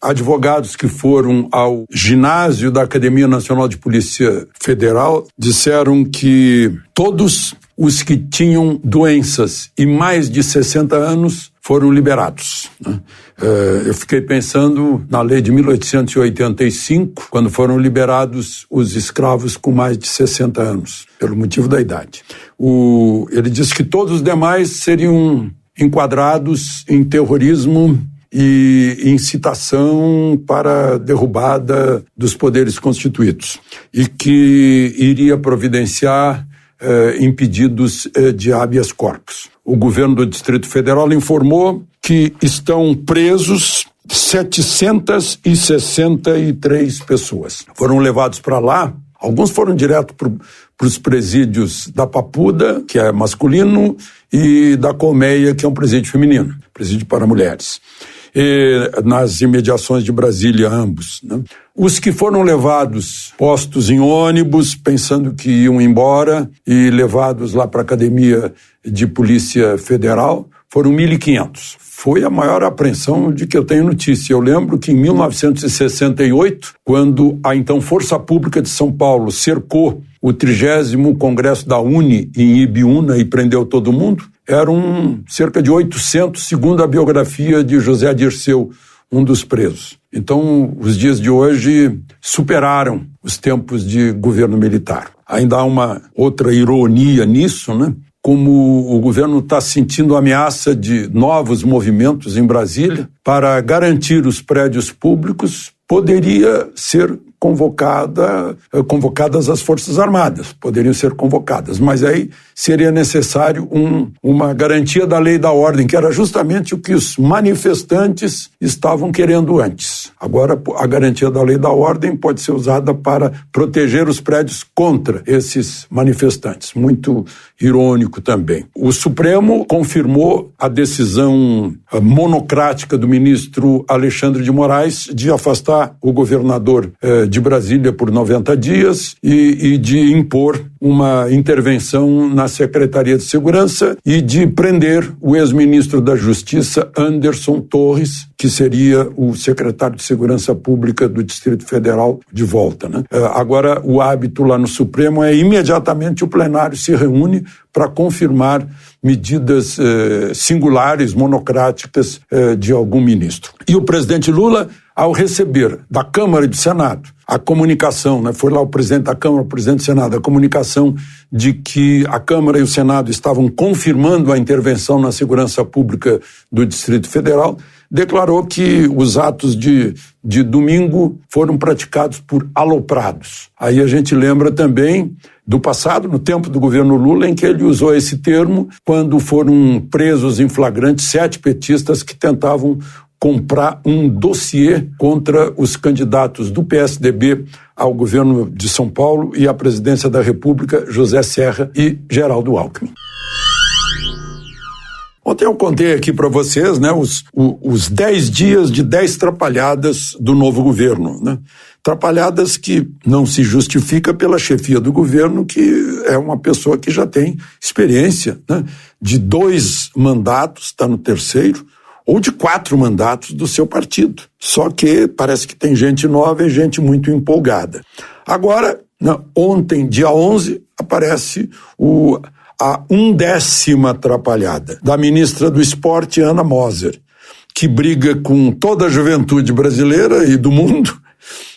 advogados que foram ao ginásio da Academia Nacional de Polícia Federal disseram que todos os que tinham doenças e mais de 60 anos foram liberados, né? Eu fiquei pensando na lei de 1885, quando foram liberados os escravos com mais de 60 anos, pelo motivo da idade. Ele disse que todos os demais seriam enquadrados em terrorismo e incitação para derrubada dos poderes constituídos, e que iria providenciar impedidos de habeas corpus. O governo do Distrito Federal informou que estão presos 763 pessoas. Foram levados para lá, alguns foram direto para os presídios da Papuda, que é masculino, e da Colmeia, que é um presídio feminino, presídio para mulheres. Nas imediações de Brasília, ambos, né? Os que foram levados, postos em ônibus, pensando que iam embora, e levados lá para a Academia de Polícia Federal, foram 1.500. Foi a maior apreensão de que eu tenho notícia. Eu lembro que em 1968, quando a então Força Pública de São Paulo cercou o 30º Congresso da UNE em Ibiúna e prendeu todo mundo, eram cerca de 800, segundo a biografia de José Dirceu, um dos presos. Então, os dias de hoje superaram os tempos de governo militar. Ainda há uma outra ironia nisso, né? Como o governo está sentindo ameaça de novos movimentos em Brasília para garantir os prédios públicos, poderia ser convocadas as Forças Armadas, poderiam ser convocadas, mas aí seria necessário uma garantia da lei e da ordem, que era justamente o que os manifestantes estavam querendo antes. Agora, a garantia da lei e da ordem pode ser usada para proteger os prédios contra esses manifestantes. Muito irônico também. O Supremo confirmou a decisão monocrática do ministro Alexandre de Moraes de afastar o governador de Brasília por 90 dias e de impor uma intervenção na Secretaria de Segurança e de prender o ex-ministro da Justiça, Anderson Torres, que seria o secretário de Segurança Pública do Distrito Federal, de volta, né? Agora, o hábito lá no Supremo é imediatamente o plenário se reúne para confirmar medidas singulares, monocráticas de algum ministro. E o presidente Lula, ao receber da Câmara e do Senado a comunicação, né, foi lá o presidente da Câmara, o presidente do Senado, a comunicação de que a Câmara e o Senado estavam confirmando a intervenção na segurança pública do Distrito Federal, declarou que os atos de domingo foram praticados por aloprados. Aí a gente lembra também do passado, no tempo do governo Lula, em que ele usou esse termo quando foram presos em flagrante 7 petistas que tentavam comprar um dossiê contra os candidatos do PSDB ao governo de São Paulo e à presidência da República, José Serra e Geraldo Alckmin. Ontem eu contei aqui para vocês, né, os 10 dias de 10 trapalhadas do novo governo, né? Trapalhadas que não se justifica pela chefia do governo, que é uma pessoa que já tem experiência, né, de 2 mandatos, está no 3º, ou de 4 mandatos do seu partido. Só que parece que tem gente nova e gente muito empolgada. Agora, ontem, dia 11, aparece a 1ª atrapalhada da ministra do Esporte, Ana Moser, que briga com toda a juventude brasileira e do mundo,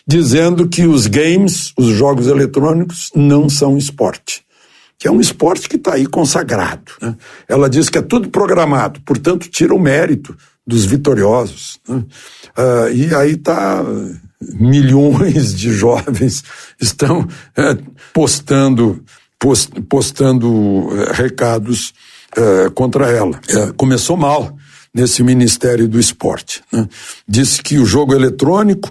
dizendo que os games, os jogos eletrônicos, não são esporte. Que é um esporte que está aí consagrado, né? Ela diz que é tudo programado, portanto tira o mérito dos vitoriosos, né? E aí milhões de jovens estão postando recados contra ela. Começou mal nesse Ministério do Esporte, né? Disse que o jogo eletrônico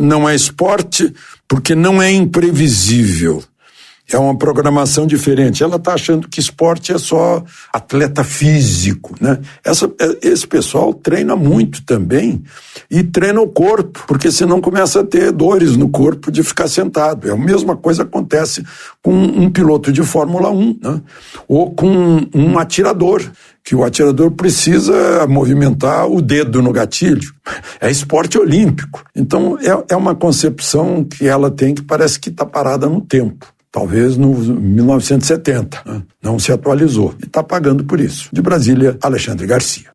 não é esporte porque não é imprevisível. É uma programação diferente. Ela está achando que esporte é só atleta físico, né? Esse pessoal treina muito também e treina o corpo, porque senão começa a ter dores no corpo de ficar sentado. A mesma coisa acontece com um piloto de Fórmula 1, né? Ou com um atirador, que o atirador precisa movimentar o dedo no gatilho. É esporte olímpico. Então, é uma concepção que ela tem que parece que está parada no tempo. Talvez no 1970, né? Não se atualizou. E está pagando por isso. De Brasília, Alexandre Garcia.